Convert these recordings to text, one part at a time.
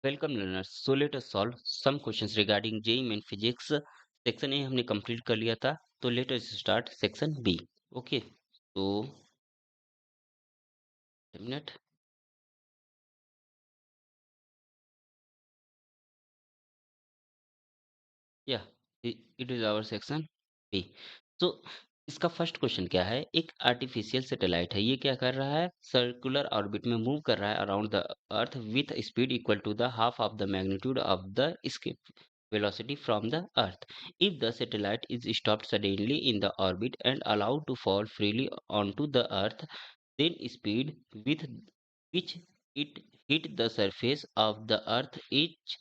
Welcome learners. So let us solve some questions regarding JEE Main Physics. Section A हमने complete कर लिया था, तो let us start section B. Okay, तो minute. या it is our section B. तो इसका फर्स्ट क्वेश्चन क्या है? एक आर्टिफिशियल सैटेलाइट है, ये क्या कर रहा है? सर्कुलर ऑर्बिट में मूव कर रहा है around the earth with speed equal to the half of the magnitude of the escape velocity from the earth. If the satellite is stopped suddenly in the orbit and allowed to fall freely onto the earth, then speed with which it hit the surface of the earth is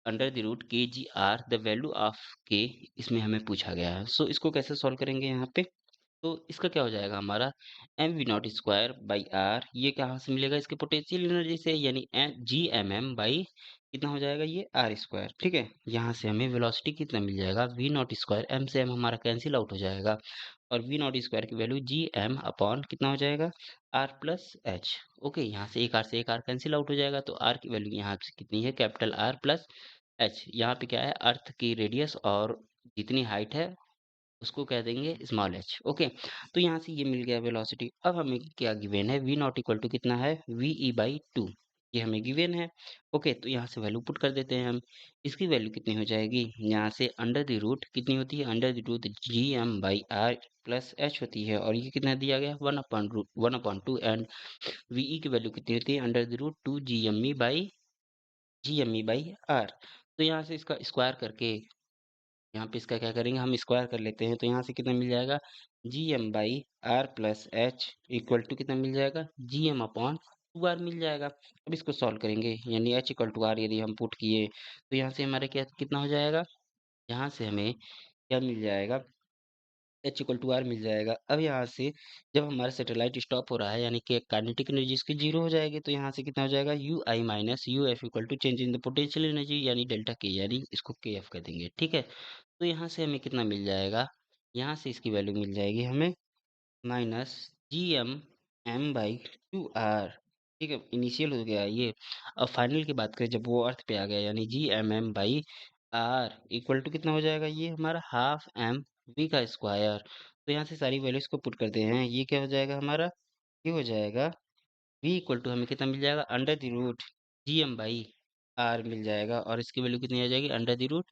under the root K G R the value of K इसमें हमें पूछा गया है. सो इसको कैसे solve करेंगे यहाँ पे? तो इसका क्या हो जाएगा हमारा M V naught square by R. ये कहाँ से मिलेगा? इसके पोटेंशियल एनर्जी से, यानी जी एम एम बाई कितना हो जाएगा? ये आर स्क्वायर. ठीक है, यहाँ से हमें वेलोसिटी कितना मिल जाएगा? V naught square. एम से एम हमारा कैंसिल आउट हो जाएगा और वी नॉट स्क्वायर की वैल्यू जी एम अपॉन कितना हो जाएगा? Are plus H. ओके, यहाँ से एक आर कैंसिल आउट हो जाएगा, तो आर की वैल्यू यहाँ से कितनी है? Capital R plus H. यहाँ पे क्या है? अर्थ की रेडियस और जितनी हाइट है उसको कह देंगे स्मॉल एच. ओके, तो यहाँ से ये मिल गया वेलोसिटी. अब हमें क्या गिवन है? वी नॉट इक्वल टू कितना है? V E by two. ये हमें गिवन है. ओके, तो यहाँ से वैल्यू पुट कर देते हैं हम. इसकी वैल्यू कितनी हो जाएगी? यहाँ से अंडर द रूट कितनी होती है? Under the root G M by R plus H होती है, और ये कितना दिया गया? One upon two. And V की वैल्यू कितनी होती है? Under the root two G M E by R. तो यहाँ से इसका स्क्वायर करके यहाँ पे इसका क्या करेंगे? हम स्क्वायर कर लेते हैं, तो यहाँ से कितना मिल जाएगा? G M by R plus H equal to कितना मिल जाएगा? G M upon two R मिल जाएगा. अब इसको सॉल्व करेंगे, यानी एच इक्वल टू आर यदि हम पुट किए तो यहाँ से हमारे क्या कितना हो जाएगा? यहाँ से हमें क्या मिल जाएगा? एच इक्वल टू आर मिल जाएगा. अब यहाँ से जब हमारा सैटेलाइट स्टॉप हो रहा है, यानी कि काइनेटिक एनर्जी इसकी जीरो हो जाएगी, तो यहाँ से कितना हो जाएगा? U I minus U F equal to change in the potential energy, यानी डेल्टा के, यानी इसको के एफ कर देंगे. ठीक है, तो यहाँ से हमें कितना मिल जाएगा? यहाँ से इसकी वैल्यू मिल जाएगी हमें minus G M M by two R. ठीक है, इनिशियल हो गया ये. अब फाइनल की बात करें, जब वो अर्थ पे आ गया, यानी G M M by R equal to कितना हो जाएगा? ये हमारा हाफ एम वी का स्क्वायर. तो यहाँ से सारी वैल्यूज को पुट करते हैं, ये क्या हो जाएगा हमारा? ये हो जाएगा वी इक्वल टू हमें कितना मिल जाएगा? Under the root G M by R मिल जाएगा, और इसकी वैल्यू कितनी आ जाएगी? Under the root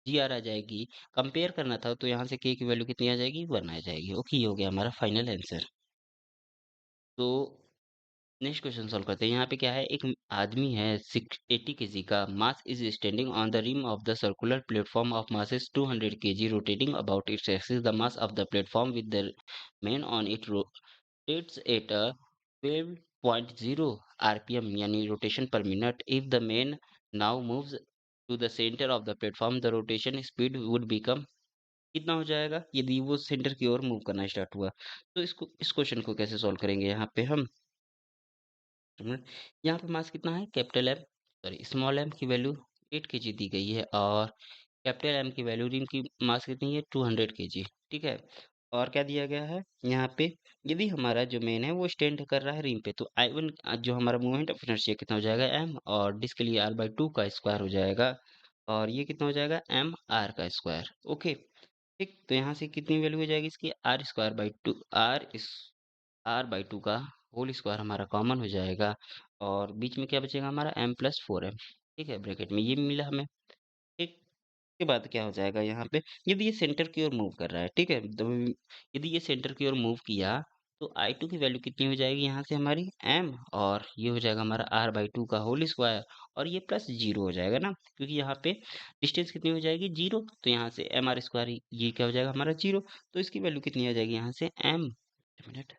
G R आ जाएगी. कंपेयर करना था तो यहाँ से के की वैल्यू कितनी आ जाएगी? वन आ जाएगी. ओके, ये हो गया हमारा फाइनल आंसर. तो नेक्स्ट क्वेश्चन सॉल्व करते हैं. यहाँ पे क्या है? एक आदमी है 80 केजी का, mass is standing on the rim of the circular platform of masses 200 KG rotating about its axis. The mass of the platform with the man on it rotates at a 12.0 rpm, यानी rotation per minute. If the man now moves to the center of the platform, the rotation speed would become कितना हो जाएगा? यदि वो centre की ओर move करना start हुआ, तो इसको इस क्वेश्चन को कैसे सॉल्व करेंगे? यहाँ पे हम यहाँ पे मास कितना है? Capital M, sorry small M की वैल्यू 8 केजी दी गई है, और कैपिटल एम की वैल्यू रिम की मास कितनी है? 200 केजी. ठीक है, और क्या दिया गया है यहाँ पे? यदि हमारा जो मेन है वो स्टैंड कर रहा है रिम पे, तो आई वन जो हमारा मूवमेंट ऑफ इनर्शिया कितना हो जाएगा? एम, और डिस्क के लिए आर बाई टू का स्क्वायर हो जाएगा, और ये कितना हो जाएगा? एम आर का स्क्वायर. ओके, ठीक, तो यहाँ से कितनी वैल्यू हो जाएगी इसकी? R square by two. R by two का होल स्क्वायर हमारा कॉमन हो जाएगा, और बीच में क्या बचेगा हमारा? M plus four M. ठीक है, ब्रैकेट में ये मिला हमें. ठीक, के बाद क्या हो जाएगा यहाँ पे? यदि ये सेंटर की ओर मूव कर रहा है, ठीक है, तो यदि ये सेंटर की ओर मूव किया, तो आई टू की वैल्यू कितनी हो जाएगी यहाँ से हमारी? एम, और ये हो जाएगा हमारा आर बाई टू का होल स्क्वायर, और ये प्लस जीरो हो जाएगा ना, क्योंकि यहाँ पे डिस्टेंस कितनी हो जाएगी? जीरो. तो यहाँ से एम आर स्क्वायर ये क्या हो जाएगा हमारा? जीरो. तो इसकी वैल्यू कितनी आ जाएगी यहाँ से? एम मिनट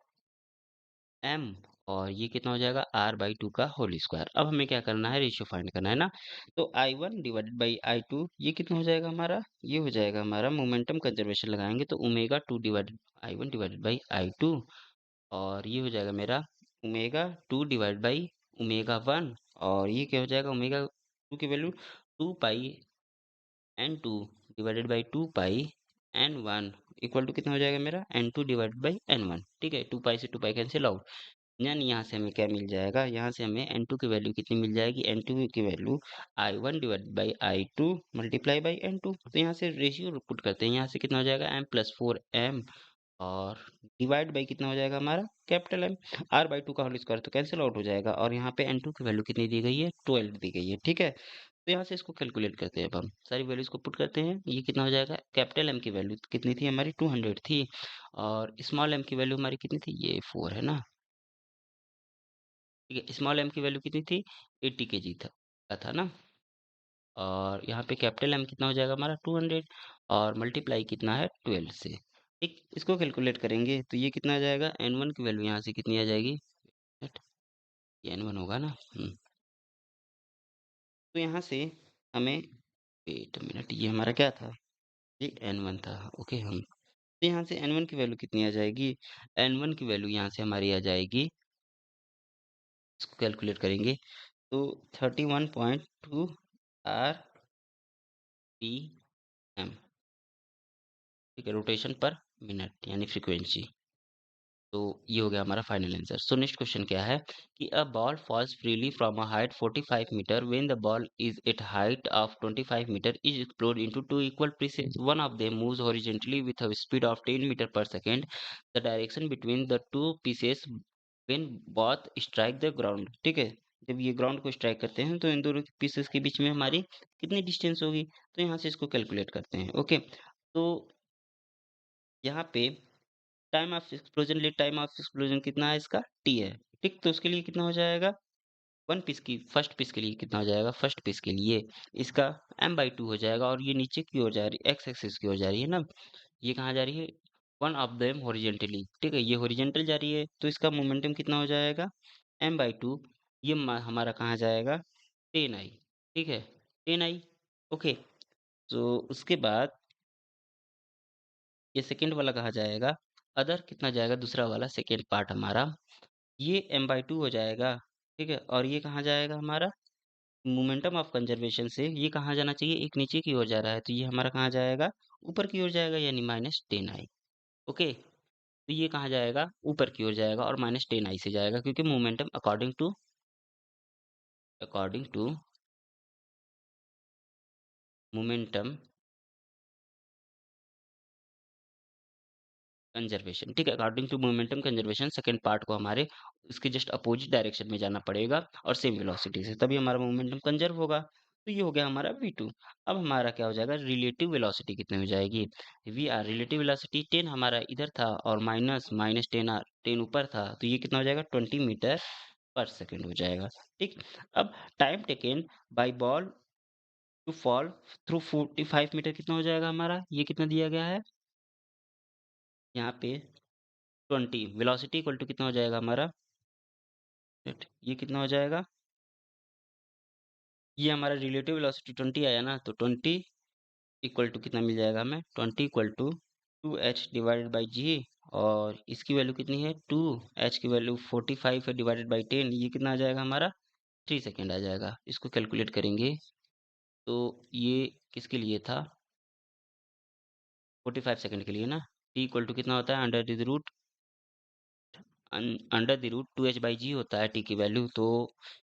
एम, और ये कितना हो जाएगा? आर बाई टू का होल स्क्वायर. अब हमें क्या करना है? रेशियो फाइंड करना है ना. तो I one divided by I two, ये कितना हो जाएगा हमारा? ये हो जाएगा हमारा मोमेंटम कंजर्वेशन लगाएंगे, तो omega two divided I one divided by I two, और ये हो जाएगा मेरा omega two divide by omega one, और ये क्या हो जाएगा? ओमेगा टू की value two pi N two divided by two pi N one equal to कितना हो जाएगा मेरा? N two divided by N one. ठीक है, टू पाई से टू पाई कैंसिल आउट, यानी यहाँ से हमें क्या मिल जाएगा, यहाँ से हमें N2 की वैल्यू कितनी मिल जाएगी, N2 की value I1 divide by I2 multiply by N2। तो यहाँ से रेशियो पुट करते हैं, यहाँ से कितना हो जाएगा M+4M और डिवाइड बाई कितना हो जाएगा हमारा कैपिटल M। R बाई 2 का होल स्क्वायर तो कैंसिल आउट हो जाएगा और यहाँ पे N2 की वैल्यू कितनी दी गई है, 12 दी गई है, ठीक है। तो यहाँ से इसको कैलकुलेट करते हैं, अब हम सारी वैल्यूज को पुट करते हैं। ये कितना हो जाएगा, कैपिटल M की वैल्यू कितनी थी हमारी 200 थी और स्मॉल m की वैल्यू हमारी कितनी थी, ये 4 है ना, ठीक है। स्मॉल m की वैल्यू कितनी थी, 80 kg था ना। और यहाँ पे कैपिटल M कितना हो जाएगा हमारा 200 और मल्टीप्लाई कितना है 12 से, ठीक। इसको कैलकुलेट करेंगे तो ये कितना आ जाएगा, N1 की वैल्यू यहाँ से कितनी आ जाएगी, ये N1 होगा ना। तो यहाँ से हमें, वेट मिनट, ये हमारा क्या था, ये N1 था, ओके। हम तो यहाँ से N1 की वैल्यू कितनी आ जाएगी, N1 की वैल्यू यहाँ से हमारी आ जाएगी, इसको कैलकुलेट करेंगे तो 31.2 RPM, ठीक है, रोटेशन पर मिनट यानी फ्रीक्वेंसी। तो ये हो गया हमारा final answer. So next question क्या है कि a ball falls freely from a height 45 metre when the ball is at height of 25 metre is explode into two equal pieces, one of them moves horizontally with a speed of 10 metre per second, the direction between the two pieces when both strike the ground, ठीक है। जब ये ground को strike करते हैं तो इन दोनों pieces के बीच में हमारी कितनी डिस्टेंस होगी, तो यहाँ से इसको कैलकुलेट करते हैं, ओके। तो यहाँ पे time of explosion, lead time of explosion कितना है इसका, टी है, ठीक। तो उसके लिए कितना हो जाएगा, वन पीस की फर्स्ट पीस के लिए कितना हो जाएगा, फर्स्ट पीस के लिए इसका m/2 हो जाएगा और ये नीचे की ओर जा रही है, एक्स एक्सिस की ओर जा रही है ना। ये कहाँ जा रही है, वन ऑफ देम हॉरिजेंटली, ठीक है, ये हॉरिजेंटल जा रही है तो इसका मोमेंटम कितना हो जाएगा m/2। ये हमारा कहाँ जाएगा, 10 I, ठीक है, 10 I, ओके। तो उसके बाद ये सेकेंड वाला कहाँ जाएगा, अदर कितना जाएगा, दूसरा वाला सेकेंड पार्ट हमारा ये m/2 हो जाएगा, ठीक है। और ये कहाँ जाएगा हमारा, मोमेंटम ऑफ कंजर्वेशन से ये कहाँ जाना चाहिए, एक नीचे की ओर जा रहा है तो ये हमारा कहाँ जाएगा, ऊपर की ओर जाएगा यानी -10 I, ओके। तो ये कहाँ जाएगा, ऊपर की ओर जाएगा और -10 I से जाएगा क्योंकि momentum according to momentum conservation, ठीक है, according to momentum conservation second part को हमारे इसके जस्ट अपोजिट डायरेक्शन में जाना पड़ेगा और सेम वेलोसिटी से, तभी हमारा मोमेंटम कंजर्व होगा। तो ये हो गया हमारा v2। अब हमारा क्या हो जाएगा, रिलेटिव वेलोसिटी कितनी हो जाएगी, वी आर रिलेटिव वेलोसिटी 10 हमारा इधर था और माइनस माइनस 10 ऊपर था तो ये कितना हो जाएगा 20 मीटर पर सेकेंड हो जाएगा, ठीक। अब time taken by ball to fall through 45 metre कितना हो जाएगा हमारा, ये कितना दिया गया है यहाँ पे 20, वेलोसिटी इक्वल टू कितना हो जाएगा हमारा, ये कितना हो जाएगा, ये हमारा रिलेटिव वेलोसिटी 20 आया ना, तो 20 इक्वल टू कितना मिल जाएगा हमें, 20 equal to 2h divided by G और इसकी वैल्यू कितनी है 2h की वैल्यू 45 है डिवाइडेड बाई 10, ये कितना आ जाएगा हमारा 3 सेकेंड आ जाएगा। इसको कैलकुलेट करेंगे तो ये किसके लिए था, 45 सेकेंड के लिए ना। t इक्वल टू कितना होता है, अंडर द रूट 2h/g होता है टी की वैल्यू। तो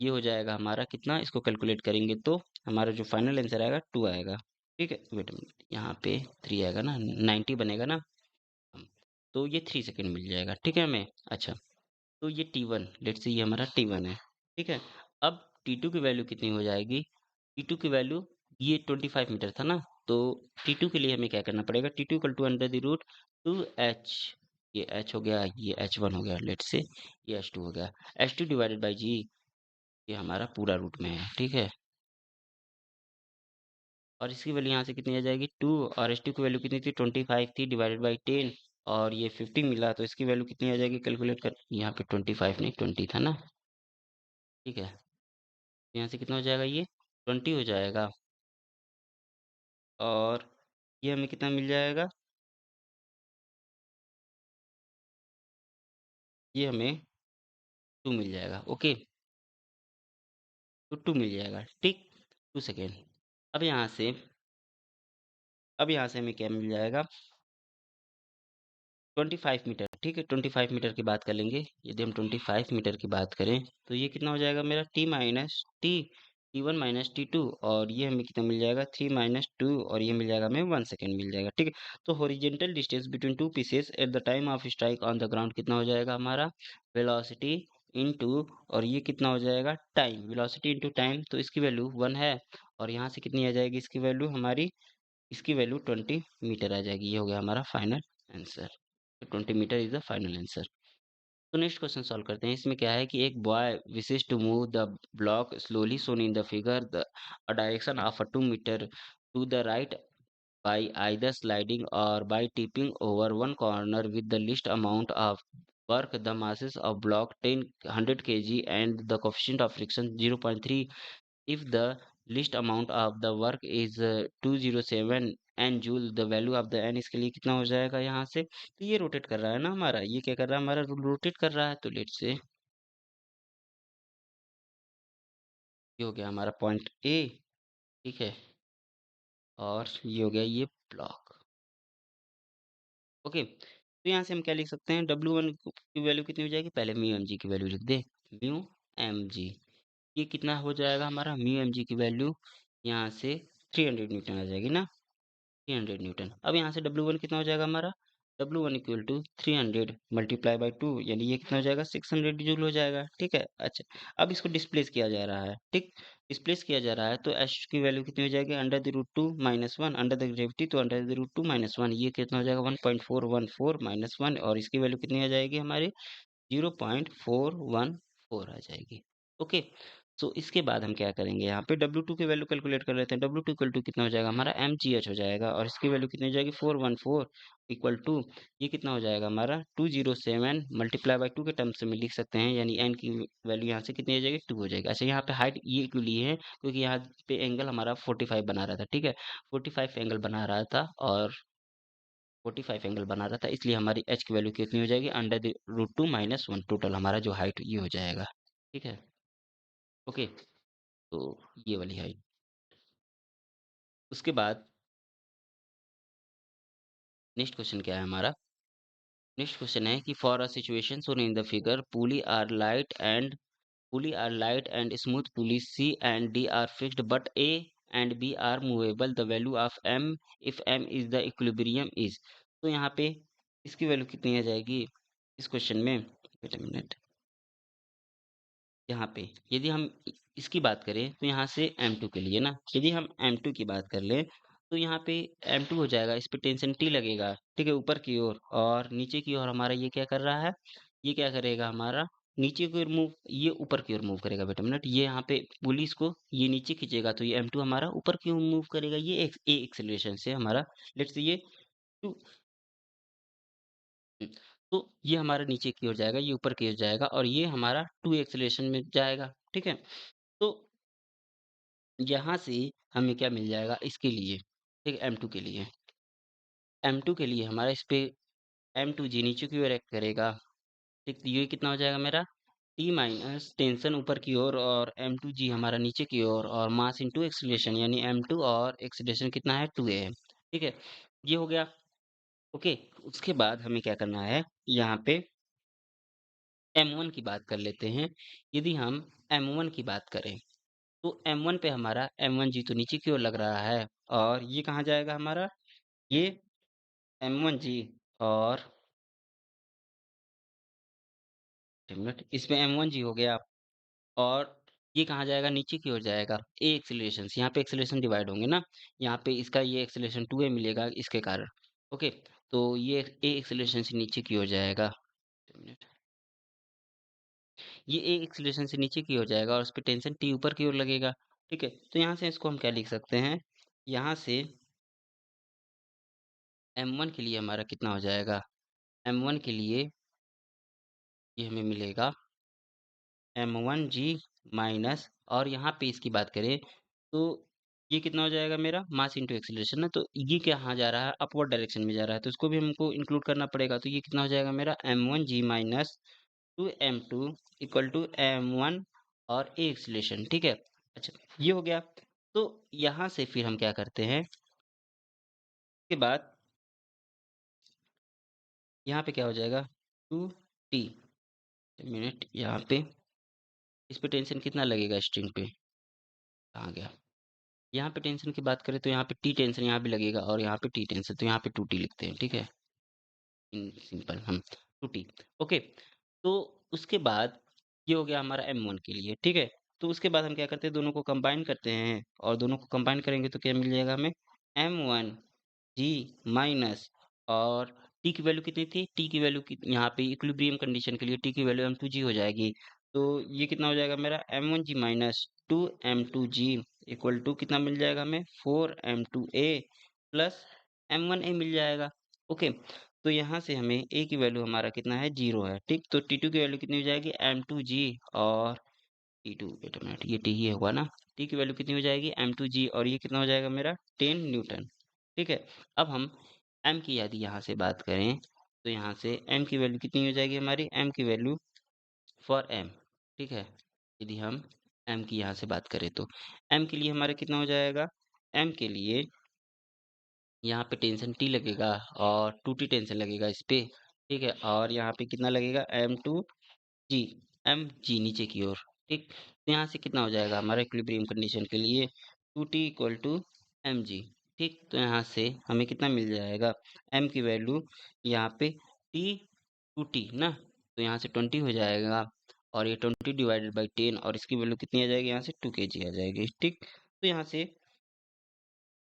ये हो जाएगा हमारा कितना, इसको कैलकुलेट करेंगे तो हमारा जो फाइनल आंसर आएगा 2 आएगा, ठीक है। वेट मिनट, यहाँ पे 3 आएगा ना, 90 बनेगा ना। तो ये 3 सेकेंड मिल जाएगा, ठीक है हमें। अच्छा, तो ये T1, लेट्स से ये हमारा T1 है, ठीक है। अब T2 की वैल्यू कितनी हो जाएगी, T2 की वैल्यू, ये 25 मीटर था ना, तो T2 के लिए हमें क्या करना पड़ेगा, T2 equal to under the root 2h, ये h हो गया, ये h1 हो गया, लेट्स से ये h2 हो गया, h2 डिवाइडेड बाई g, ये हमारा पूरा रूट में है, ठीक है। और इसकी वैल्यू यहाँ से कितनी आ जाएगी 2 और h2 की वैल्यू कितनी थी 25 थी डिवाइडेड बाई 10 और ये 50 मिला तो इसकी वैल्यू कितनी आ जाएगी, कैलकुलेट कर, यहाँ पे 25 नहीं 20 था ना, ठीक है। यहाँ से कितना हो जाएगा, ये 20 हो जाएगा और ये हमें कितना मिल जाएगा, ये हमें 2 मिल जाएगा, ओके। तो 2 मिल जाएगा, ठीक। 2 सेकेंड। अब यहाँ से अब यहाँ से हमें क्या मिल जाएगा, 25 मीटर, ठीक है, 25 मीटर की बात कर लेंगे। यदि हम 25 मीटर की बात करें तो ये कितना हो जाएगा मेरा T minus T, T1 minus T2, और ये हमें कितना मिल जाएगा 3 माइनस 2, और ये मिल जाएगा हमें 1 सेकेंड मिल जाएगा, ठीक है। तो horizontal distance between two pieces at the time of strike on the ground कितना हो जाएगा हमारा वेलोसिटी इनटू, और ये कितना हो जाएगा टाइम, वेलोसिटी इनटू टाइम, तो इसकी वैल्यू 1 है, और यहाँ से कितनी आ जाएगी इसकी वैल्यू हमारी, इसकी वैल्यू 20 मीटर आ जाएगी। ये हो गया हमारा final answer. 20 metre is the final answer. तो नेक्स्ट क्वेश्चन सॉल्व करते हैं। इसमें क्या है कि एक boy wishes to move the block slowly shown in the figure the direction of a 2 metre to the right by either sliding or by tipping over one corner with the least amount of work. The masses of block 10 100 kg and the coefficient of friction 0.3. If the least amount of the work is 207 n joule, the value of the n, इसके लिए कितना हो जाएगा यहाँ से, तो ये rotate कर रहा है ना हमारा, ये क्या कर रहा है हमारा रोटेट कर रहा है, तो लेट से ये हो गया हमारा पॉइंट ए, ठीक है, और ये हो गया ये ब्लॉक। ओके, तो यहाँ से हम क्या लिख सकते हैं, W1 की वैल्यू कितनी हो जाएगी, पहले म्यू एम जी की वैल्यू लिख दे, म्यू एम जी, ये कितना हो जाएगा हमारा म्यू एम जी की वैल्यू यहाँ से 300 न्यूटन आ जाएगी ना, 300 न्यूटन। अब यहाँ से W1 कितना हो जाएगा हमारा, W1 equal to 300 multiply by 2, यानी ये कितना हो जाएगा 600 जूल हो जाएगा, ठीक है। अच्छा, अब इसको डिस्प्लेस किया जा रहा है, ठीक, डिस्प्लेस किया जा रहा है, तो एच की वैल्यू कितनी हो जाएगी under the root two minus one, under the gravity तो under the root two minus one, ये कितना हो जाएगा 1.414 माइनस वन, और इसकी वैल्यू कितनी आ जाएगी हमारी 0.414 आ जाएगी। ओके, सो इसके बाद हम क्या करेंगे, यहाँ पे W2 की वैल्यू कैलकुलेट कर लेते हैं। W2 इक्वल टू कितना हो जाएगा हमारा mgh हो जाएगा, और इसकी वैल्यू कितनी हो जाएगी 414 इक्वल टू, ये कितना हो जाएगा हमारा 207 मल्टीप्लाई बाई 2 के टर्म्स में लिख सकते हैं, यानी n की वैल्यू यहाँ से कितनी हो जाएगी 2 हो जाएगी। अच्छा, यहाँ पे हाइट ये क्यों लिए है, क्योंकि यहाँ पे एंगल हमारा 45 बना रहा था, ठीक है, 45 एंगल बना रहा था, और 45 एंगल बना रहा था, इसलिए हमारी एच की वैल्यू कितनी हो जाएगी under the root two minus one, total हमारा जो हाइट ये हो जाएगा, ठीक है। ओके, तो ये वाली हाइट, उसके बाद नेक्स्ट क्वेश्चन क्या है हमारा, नेक्स्ट क्वेश्चन है कि for a situation shown in the figure pulley are light and smooth pulley C and D are fixed but A and B are movable, the value of M if M is the equilibrium is, तो यहाँ पे इसकी value कितनी आ जाएगी इस question में, wait a minute, यहाँ पे यदि हम इसकी बात करें तो यहाँ से M2 के लिए ना, यदि हम M2 की बात कर लें तो यहाँ पे M2 हो जाएगा, इस पे टेंशन T लगेगा, ठीक है, ऊपर की ओर, और नीचे की ओर हमारा ये क्या कर रहा है, ये क्या करेगा हमारा नीचे की ओर मूव, ये ऊपर की ओर मूव करेगा, बेटा मिनट, ये यहाँ पे पुलिस को ये नीचे खींचेगा, तो ये M2 हमारा ऊपर की ओर मूव करेगा, ये ए एक्सेलरेशन से हमारा, लेट्स से ये 2, तो ये हमारा नीचे की ओर जाएगा, ये ऊपर की ओर जाएगा, और ये हमारा 2 एक्सेलरेशन में जाएगा, ठीक है। तो यहाँ से हमें क्या मिल जाएगा इसके लिए, ठीक है, M2 के लिए, M2 के लिए हमारा इस पे M2G नीचे की ओर एक्ट करेगा, ठीक, तो ये कितना हो जाएगा मेरा T माइनस टेंशन ऊपर की ओर और M2G हमारा नीचे की ओर, और मास इंटू एक्सीलरेशन, यानी M2 और एक्सीलरेशन कितना है 2a है, ठीक है, ये हो गया। ओके, उसके बाद हमें क्या करना है, यहाँ पे M1 की बात कर लेते हैं। यदि हम M1 की बात करें तो M1 पे हमारा M1G तो नीचे की ओर लग रहा है, और ये कहाँ जाएगा हमारा, ये M1G, और एक मिनट, इसमें M1G हो गया, और ये कहाँ जाएगा नीचे की ओर जाएगा, ए एक्सेलरेशन से, यहाँ पे एक्सेलरेशन डिवाइड होंगे ना, यहाँ पे इसका ये एक्सेलरेशन 2a मिलेगा इसके कारण। ओके, तो ये ए एक्सेलरेशन से नीचे की ओर जाएगा, एक मिनट, ये ए एक्सेलरेशन से नीचे की ओर जाएगा, और उस पे टेंशन टी ऊपर की ओर लगेगा, ठीक है। तो यहाँ से इसको हम क्या लिख सकते हैं, यहाँ से M1 के लिए हमारा कितना हो जाएगा, M1 के लिए ये हमें मिलेगा M1G माइनस, और यहाँ पे इसकी बात करें तो ये कितना हो जाएगा मेरा मास इंटू एक्सीलरेशन ना, तो ये कहाँ जा रहा है अपवर्ड डायरेक्शन में जा रहा है, तो इसको भी हमको इंक्लूड करना पड़ेगा, तो ये कितना हो जाएगा मेरा M1G minus 2M2 equal to M1 और ए एक्सीलरेशन, ठीक है। अच्छा, ये हो गया, तो यहाँ से फिर हम क्या करते हैं, इसके बाद यहाँ पे क्या हो जाएगा 2t। मिनट, यहाँ पे इस पे टेंशन कितना लगेगा स्ट्रिंग पे, कहाँ गया। यहाँ पे टेंशन की बात करें तो यहाँ पे टी टेंशन यहाँ भी लगेगा और यहाँ पे टी टेंशन, तो यहाँ पे 2t लिखते हैं, ठीक है। इन सिंपल हम 2t। ओके, तो उसके बाद ये हो गया हमारा m1 के लिए, ठीक है। तो उसके बाद हम क्या करते हैं, दोनों को कंबाइन करते हैं और दोनों को कंबाइन करेंगे तो क्या मिल जाएगा हमें, m1 जी माइनस, और टी की वैल्यू कितनी थी, टी की वैल्यू की यहाँ पे इक्विलिब्रियम कंडीशन के लिए टी की वैल्यू m2g हो जाएगी। तो ये कितना हो जाएगा मेरा m1g minus 2m2g equal to कितना मिल जाएगा हमें, 4m2a प्लस m1a मिल जाएगा। ओके, तो यहाँ से हमें a की वैल्यू हमारा कितना है, 0 है, ठीक। तो t2 की वैल्यू कितनी हो जाएगी, m2g, और t2, वेट अ मिनट, ये t ही होगा ना, t की वैल्यू कितनी हो जाएगी, m2g, और ये कितना हो जाएगा मेरा 10 न्यूटन, ठीक है। अब हम m की यदि यहाँ से बात करें तो यहाँ से m की वैल्यू कितनी हो जाएगी हमारी, m की वैल्यू फॉर m, ठीक है। यदि हम m की यहाँ से बात करें तो m के लिए हमारा कितना हो जाएगा, m के लिए यहाँ पे टेंशन t लगेगा और 2t टेंशन लगेगा इस पे, ठीक है। और यहाँ पे कितना लगेगा, m2g, mg नीचे की ओर, ठीक। तो यहाँ से कितना हो जाएगा हमारा इक्विलिब्रियम कंडीशन के लिए 2t इक्वल टू mg, ठीक। तो यहाँ से हमें कितना मिल जाएगा, m की वैल्यू यहाँ पे t 2t ना, तो यहाँ से 20 हो जाएगा, और ये 20 डिवाइडेड बाई 10, और इसकी वैल्यू कितनी आ जाएगी, यहाँ से 2 kg आ जाएगी, ठीक। तो यहाँ से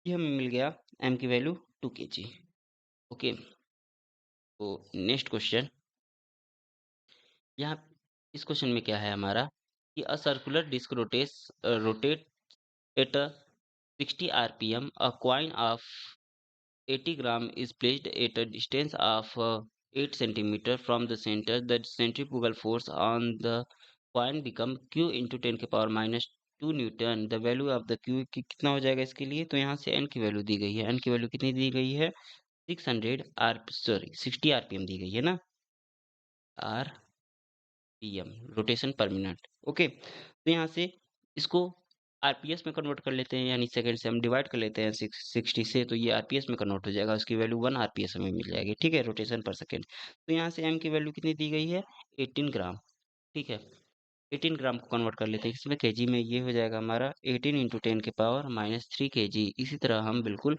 ये हमें मिल गया m की वैल्यू 2 kg। ओके, तो नेक्स्ट क्वेश्चन, यहाँ इस क्वेश्चन में क्या है हमारा, कि a circular disc rotate at 60 rpm, a coin of 80 gram is placed at a distance of 8 centimeter from the center. The centrifugal force on the coin become q into 10 के power minus 2 Newton. The value of the q की कितना हो जाएगा इसके लिए, तो यहाँ से n की वैल्यू दी गई है, n की वैल्यू कितनी दी गई है, 600 आर सॉरी 60 आरपीएम दी गई है ना, RPM, rotation per minute. Okay, तो यहाँ से इसको आरपीएस में कन्वर्ट कर लेते हैं, यानी सेकंड से हम डिवाइड कर लेते हैं 60 से, तो ये आरपीएस में कन्वर्ट हो जाएगा, उसकी वैल्यू 1 आरपीएस हमें मिल जाएगी, ठीक है, रोटेशन पर सेकंड। तो यहाँ से एम की वैल्यू कितनी दी गई है, 18 ग्राम, ठीक है। 18 ग्राम को कन्वर्ट कर लेते हैं इसमें केजी में, ये हो जाएगा हमारा 18 इंटू 10 के पावर माइनस 3 केजी। इसी तरह हम बिल्कुल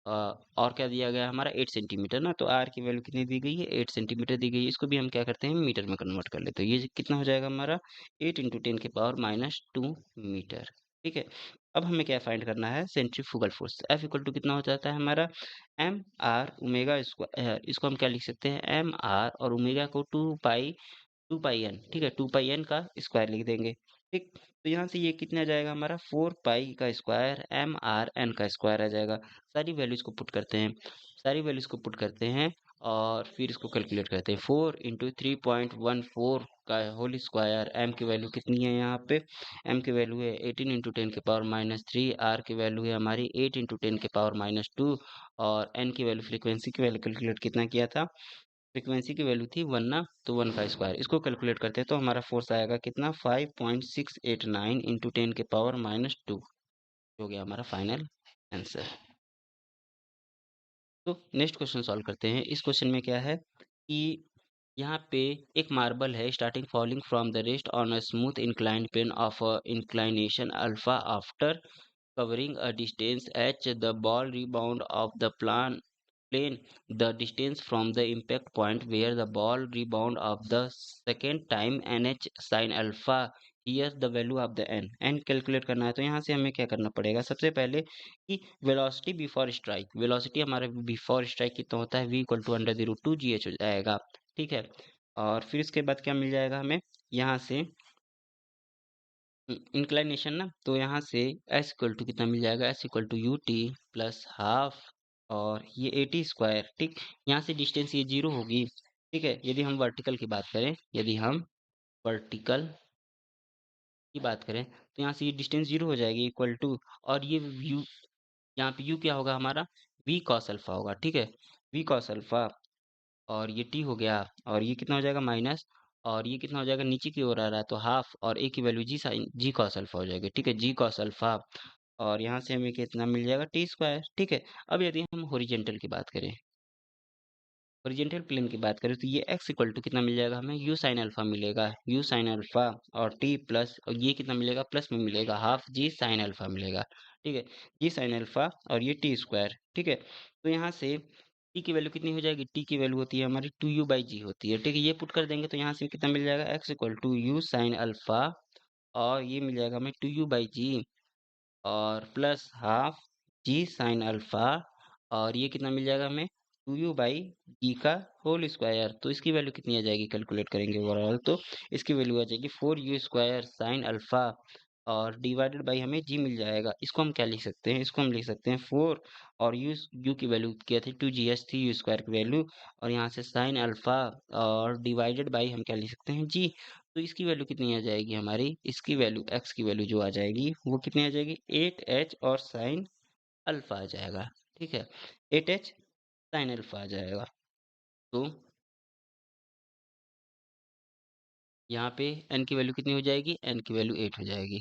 अ, और क्या दिया गया है हमारा 8 सेंटीमीटर ना, तो आर की वैल्यू कितनी दी गई है, 8 सेंटीमीटर दी गई है। इसको भी हम क्या करते हैं, मीटर में कन्वर्ट कर लेते हैं। ये कितना हो जाएगा हमारा 8 इंटू 10 के पावर माइनस 2 मीटर, ठीक है। अब हमें क्या फाइंड करना है, centrifugal force, F equal to कितना हो जाता है हमारा, एम आर ओमेगा स्क्वायर, इसको हम क्या लिख सकते हैं, एम आर और ओमेगा को 2 पाई एन, ठीक है, 2 पाई एन का स्क्वायर लिख देंगे, ठीक। तो यहाँ से ये कितना आ जाएगा हमारा 4 पाई का स्क्वायर एम आर एन का स्क्वायर आ जाएगा। सारी वैल्यूज को पुट करते हैं, सारी वैल्यूज को पुट करते हैं और फिर इसको कैलकुलेट करते हैं, 4 इंटू 3.14 का होल स्क्वायर, एम की वैल्यू कितनी है यहाँ पे, एम की वैल्यू है 18 इंटू 10 के पावर माइनस 3, आर की वैल्यू है हमारी 8 इंटू 10 के पावर माइनस 2, और एन की वैल्यू फ्रीक्वेंसी की वैल्यू कैलकुलेट कितना किया था, फ्रीक्वेंसी की वैल्यू थी 1 ना, तो 1 का स्क्वायर, इसको कैलकुलेट करते हैं तो हमारा फोर्स आएगा कितना, 5.689 इंटू 10 के पावर माइनस 2, हो गया हमारा फाइनल आंसर। तो नेक्स्ट क्वेश्चन सॉल्व करते हैं। इस क्वेश्चन में क्या है कि यहाँ पे एक मार्बल है starting falling from the rest on a smooth inclined plane of inclination alpha after covering a distance h, the ball rebound of the plane the distance from the impact point where the ball rebound of the second time nh sin alpha, here the value of the n calculate करना है। तो यहाँ से हमें क्या करना पड़ेगा, सबसे पहले कि वेलोसिटी बिफोर स्ट्राइक, वेलोसिटी हमारा बिफोर स्ट्राइक कितना होता है, v equal to under the root 2gh हो जाएगा, ठीक है। और फिर इसके बाद क्या मिल जाएगा हमें, यहाँ से इंक्लाइनेशन ना, तो यहाँ से एस इक्वल टू कितना मिल जाएगा, S equal to U T plus half, और ये 80 स्क्वायर, ठीक। यहाँ से डिस्टेंस ये 0 होगी, ठीक है। यदि हम वर्टिकल की बात करें, यदि हम वर्टिकल की बात करें तो यहाँ से ये डिस्टेंस 0 हो जाएगी इक्वल टू, और ये यू, यहाँ पे यू क्या होगा हमारा, वी कॉस अल्फा होगा, ठीक है, वी कॉस अल्फा, और ये टी हो गया, और ये कितना हो जाएगा माइनस, और ये कितना हो जाएगा नीचे की ओर आ रहा है तो हाफ, और ए की वैल्यू जी साइन जी कॉस अल्फा हो जाएगी, ठीक है, जी कॉस अल्फा, और यहाँ से हमें कितना मिल जाएगा टी स्क्वायर, ठीक है। अब यदि हम हॉरिजेंटल की बात करें, ओरिजेंटल प्लेन की बात करें तो ये x इक्वल टू कितना मिल जाएगा हमें u साइन अल्फा मिलेगा, u साइन अल्फा और t प्लस और ये कितना मिलेगा प्लस में मिलेगा हाफ g साइन अल्फा मिलेगा। ठीक है, g साइन अल्फा और ये t स्क्वायर। ठीक है, तो यहाँ से t की वैल्यू कितनी हो जाएगी, t की वैल्यू होती है हमारी 2u बाई जी होती है। ठीक है, ये पुट कर देंगे तो यहाँ से कितना मिल जाएगा x equal to u sine alpha और ये मिल जाएगा हमें 2u बाई जी और plus half G sine alpha और ये कितना मिल जाएगा हमें 2u बाई जी का होल स्क्वायर। तो इसकी वैल्यू कितनी आ जाएगी कैलकुलेट करेंगे ओवरऑल तो इसकी वैल्यू आ जाएगी 4u स्क्वायर साइन अल्फा और डिवाइडेड बाई हमें जी मिल जाएगा। इसको हम क्या लिख सकते हैं, इसको हम लिख सकते हैं 4 और यू की वैल्यू क्या थी 2gh थी यू स्क्वायर की वैल्यू और यहाँ से साइन अल्फा और डिवाइडेड बाई हम क्या लिख सकते हैं जी। तो इसकी वैल्यू कितनी आ जाएगी हमारी, इसकी वैल्यू x की वैल्यू जो आ जाएगी वो कितनी आ जाएगी 8h और साइन अल्फा आ जाएगा। ठीक है, 8h साइन अल्फा आ जाएगा। तो यहाँ पे n की वैल्यू कितनी हो जाएगी, n की वैल्यू 8 हो जाएगी।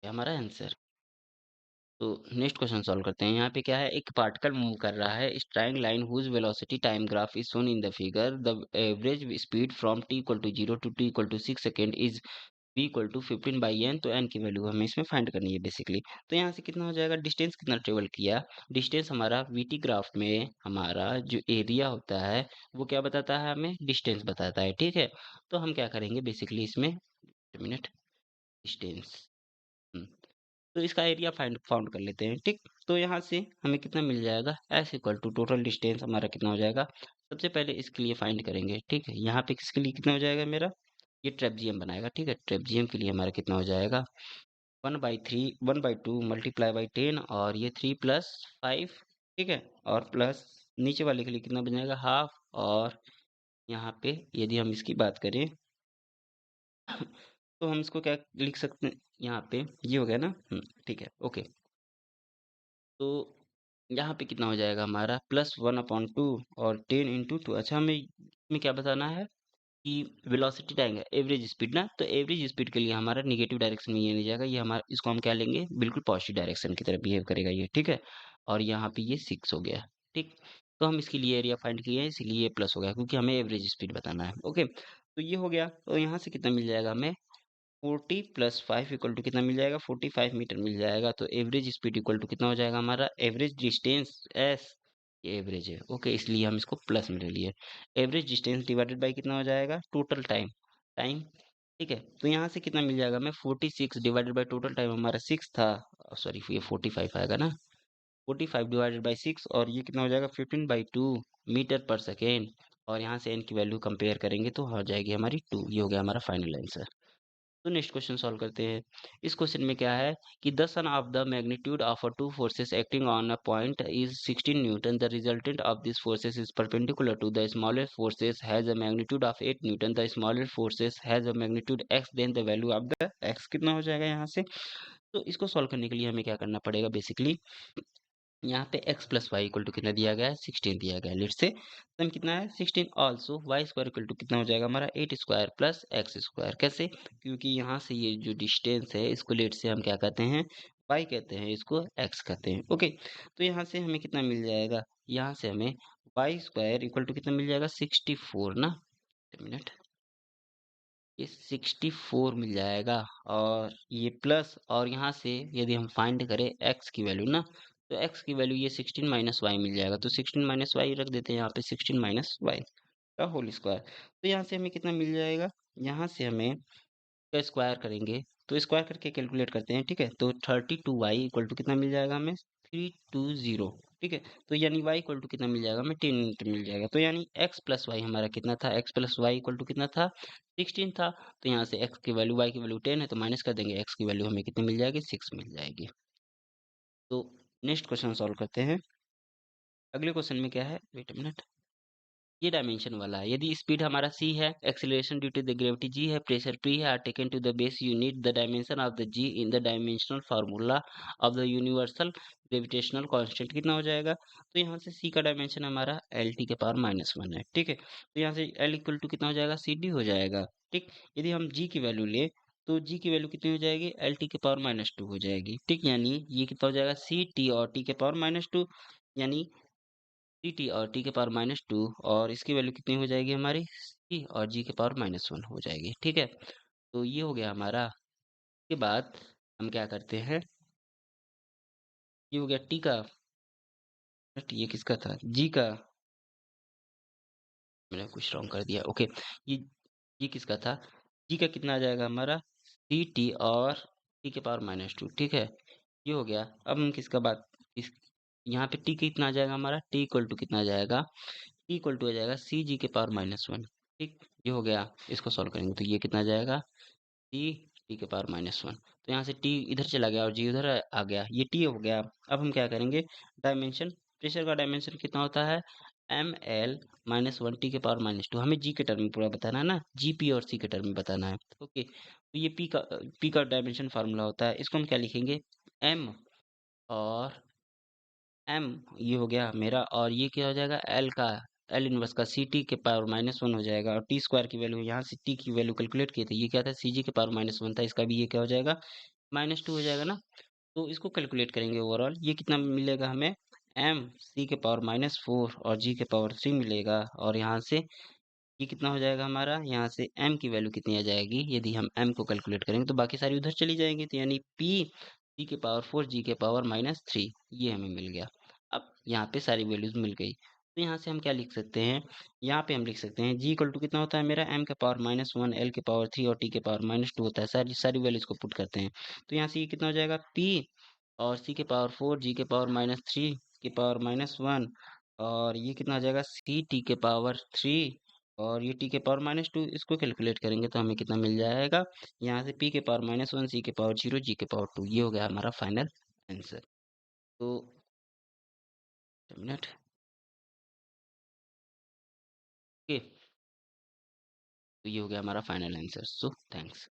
ये हमारा आंसर। तो नेक्स्ट क्वेश्चन सॉल्व करते हैं। यहाँ पे क्या है, एक पार्टिकल मूव कर रहा है straight line whose velocity time graph is shown in the figure. The average speed from t equal to 0 to t equal to 6 second is v equal to 15 by N. तो N की value हमें इसमें find करनी है basically. तो यहाँ से कितना हो जाएगा, डिस्टेंस कितना ट्रेवल किया, डिस्टेंस हमारा वीटी ग्राफ में हमारा जो एरिया होता है वो क्या बताता है, हमें डिस्टेंस बताता है। ठीक है, तो हम क्या करेंगे बेसिकली इसमें मिनट डिस्टेंस तो इसका एरिया फाइंड फाउंड कर लेते हैं। ठीक, तो यहाँ से हमें कितना मिल जाएगा, S equal to total distance हमारा कितना हो जाएगा। सबसे पहले इसके लिए फाइंड करेंगे। ठीक है, यहाँ पे किसके लिए कितना हो जाएगा मेरा, ये ट्रेपजियम बनाएगा। ठीक है, ट्रेपजियम के लिए हमारा कितना हो जाएगा 1/3 1/2 मल्टीप्लाई बाई 10 और ये 3 + 5। ठीक है, और प्लस नीचे वाले के लिए कितना बन जाएगा हाफ और यहाँ पे यदि हम इसकी बात करें तो हम इसको क्या लिख सकते हैं, यहाँ पे ये हो गया ना। ठीक है, ओके। तो यहाँ पे कितना हो जाएगा हमारा +1/2 और 10 × 2। अच्छा, हमें क्या बताना है कि वेलोसिटी टाइम है एवरेज स्पीड ना, तो एवरेज स्पीड के लिए हमारा नेगेटिव डायरेक्शन में ये नहीं जाएगा, ये हमारा इसको हम क्या लेंगे बिल्कुल पॉजिटिव डायरेक्शन की तरफ बिहेव करेगा ये। ठीक है, और यहाँ पे ये 6 हो गया। ठीक, तो हम इसके लिए एरिया फाइंड किए हैं इसलिए ये प्लस हो गया क्योंकि हमें एवरेज स्पीड बताना है। ओके, तो ये हो गया। तो यहाँ से कितना मिल जाएगा हमें 40 + 5 इक्वल टू कितना मिल जाएगा 45 मीटर मिल जाएगा। तो एवरेज स्पीड इक्वल टू कितना हो जाएगा हमारा एवरेज डिस्टेंस एस, ये एवरेज है। ओके, इसलिए हम इसको प्लस में ले लिए। एवरेज डिस्टेंस डिवाइडेड बाय कितना हो जाएगा टोटल टाइम टाइम। ठीक है, तो यहाँ से कितना मिल जाएगा हमें 46 डिवाइडेड बाय टोटल टाइम हमारा 6 था, सॉरी ये 45 आएगा ना, 45 डिवाइडेड बाय 6 और ये कितना हो जाएगा 15/2 मीटर पर सेकेंड और यहाँ से एन की वैल्यू कंपेयर करेंगे तो हो जाएगी हमारी 2। ये हो गया हमारा फाइनल आंसर। तो नेक्स्ट क्वेश्चन सॉल्व करते हैं। इस क्वेश्चन में क्या है कि the sum of the magnitude of a two forces acting on a point is 16 newton. The resultant of this forces is perpendicular to the smallest forces has a magnitude of 8 newton. The smallest forces has a magnitude x, then the value of the x कितना हो जाएगा यहाँ से। तो इसको solve करने के लिए हमें क्या करना पड़ेगा बेसिकली, यहाँ पे x + y इक्वल टू कितना दिया गया है 16 दिया गया है। लेट से सम कितना है 16 also y square equal to कितना हो जाएगा हमारा 8 स्क्वायर प्लस x स्क्वायर। कैसे, क्योंकि यहाँ से ये जो डिस्टेंस है इसको लेट से हम क्या कहते हैं y कहते हैं, इसको x कहते हैं। ओके, तो यहाँ से हमें कितना मिल जाएगा, यहाँ से हमें y स्क्वायर इक्वल टू कितना मिल जाएगा 64 ना, एक मिनट, ये 64 मिल जाएगा और ये प्लस और यहाँ से यदि हम फाइंड करें x की वैल्यू ना, तो x की वैल्यू ये 16 माइनस वाई मिल जाएगा। तो 16 माइनस वाई रख देते हैं यहाँ पे 16 माइनस वाई का होल स्क्वायर। तो यहाँ से हमें कितना मिल जाएगा, यहाँ से हमें का स्क्वायर करेंगे तो स्क्वायर करके कैलकुलेट करते हैं। ठीक है, तो 32y इक्वल टू कितना मिल जाएगा हमें 320। ठीक है, तो यानी y इक्वल टू कितना मिल जाएगा हमें 10 मीटर मिल जाएगा। तो यानी x प्लस वाई हमारा कितना था, x plus y equal to कितना था 16 था। तो यहाँ से x की वैल्यू y की वैल्यू 10 है तो माइनस कर देंगे, x की वैल्यू हमें कितनी मिल जाएगी 6 मिल जाएगी। तो नेक्स्ट क्वेश्चन सॉल्व करते हैं। अगले क्वेश्चन में क्या है, वेट अ मिनट, ये डायमेंशन वाला है। यदि स्पीड हमारा c है, acceleration due to the gravity g है, प्रेशर p है, are taken to the base unit, the dimension of the g in the dimensional formula of the universal gravitational constant कितना हो जाएगा। तो यहाँ से c का डायमेंशन हमारा एल टी के पावर -1 है। ठीक है, तो यहाँ से l इक्वल टू कितना हो जाएगा सी डी हो जाएगा। ठीक, यदि हम g की वैल्यू ले तो g की वैल्यू कितनी हो जाएगी एल टी के पावर -2 हो जाएगी। ठीक, यानी ये कितना हो जाएगा सी टी और t के पावर -2 यानी सी टी और टी के पावर -2 और इसकी वैल्यू कितनी हो जाएगी हमारी सी और जी के पावर -1 हो जाएगी, ठीक है? तो ये हो गया हमारा। इसके बाद हम क्या करते हैं, ये हो गया टी का, बट ये किसका था? जी का। मैंने कुछ रॉन्ग कर दिया, ओके। ये ये किसका था? जी का कितना आ जाएगा हमारा? सी टी और टी के पावर -2, ठीक है? ये हो गया। अब हम किसका बात इस यहाँ पे टी कितना आ जाएगा हमारा? टी इक्वल टू कितना आ जाएगा? टी इक्वल टू आ जाएगा सी जी के पावर -1, ठीक? ये हो गया। इसको सॉल्व करेंगे तो ये कितना आ जाएगा? टी टी के पावर -1। तो यहाँ से टी इधर चला गया और जी उधर आ गया। ये टी हो गया। अब हम क्या करेंगे? डायमेंशन, प्रेशर का डायमेंशन कितना होता है? एम एल -1 टी के पावर -2। हमें जी के टर्म में पूरा बताना है ना, जी पी और सी के टर्म में बताना है। ओके, तो ये पी का डायमेंशन फार्मूला होता है। इसको हम क्या लिखेंगे? एम और एम, ये हो गया मेरा, और ये क्या हो जाएगा? एल का, एल इनवर्स का सी टी के पावर -1 हो जाएगा, और टी स्क्वायर की वैल्यू यहाँ से टी की वैल्यू कैलकुलेट किए थे, ये क्या था? सी जी के पावर -1 था, इसका भी ये क्या हो जाएगा? -2 हो जाएगा ना। तो इसको कैलकुलेट करेंगे ओवरऑल, ये कितना मिलेगा हमें? एम सी के पावर -4 और जी के पावर 3 मिलेगा, और यहाँ से ये कितना हो जाएगा हमारा? यहाँ से m की वैल्यू कितनी आ जाएगी? यदि हम m को कैलकुलेट करेंगे तो बाकी सारी उधर चली जाएंगी, तो यानी p c के पावर 4 g के पावर -3, ये हमें मिल गया। अब यहाँ पे सारी वैल्यूज मिल गई, तो यहाँ से हम क्या लिख सकते हैं? यहाँ पे हम लिख सकते हैं g इक्वल टू कितना होता है मेरा? m के पावर -1, l के पावर 3 और t के पावर -2 होता है। सारी सारी वैल्यूज को पुट करते हैं, तो यहाँ से ये कितना हो जाएगा? p और c के पावर 4, g के पावर -3 के पावर -1, और ये कितना हो जाएगा? सी टी के पावर 3 और ये टी के पावर -2। इसको कैलकुलेट करेंगे तो हमें कितना मिल जाएगा? यहाँ से पी के पावर -1, सी के पावर 0, जी के पावर 2। ये हो गया हमारा फाइनल आंसर। तो मिनट, ओके, तो ये हो गया हमारा फाइनल आंसर। So thanks.